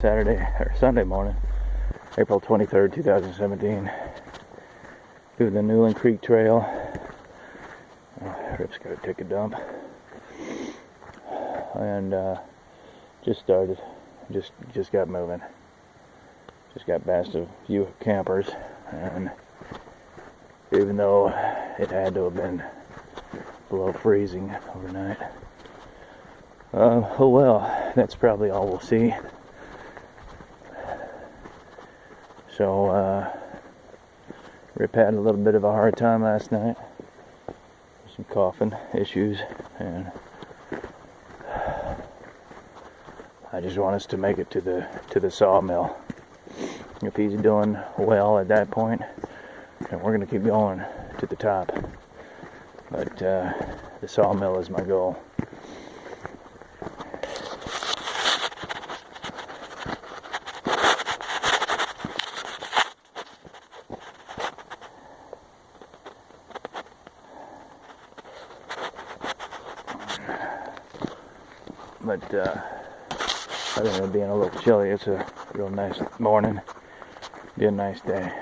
Saturday or Sunday morning, April 23rd, 2017. Through the Newlin Creek Trail. Rip's got to take a dump. And just started. Just got moving. Just got past a few campers, and even though it had to have been below freezing overnight. Oh well, that's probably all we'll see. So, Rip had a little bit of a hard time last night. Some coughing issues, and I just want us to make it to the sawmill. If he's doing well at that point, then we're going to keep going to the top. But the sawmill is my goal. But other than it being a little chilly, it's a real nice morning. Be a nice day.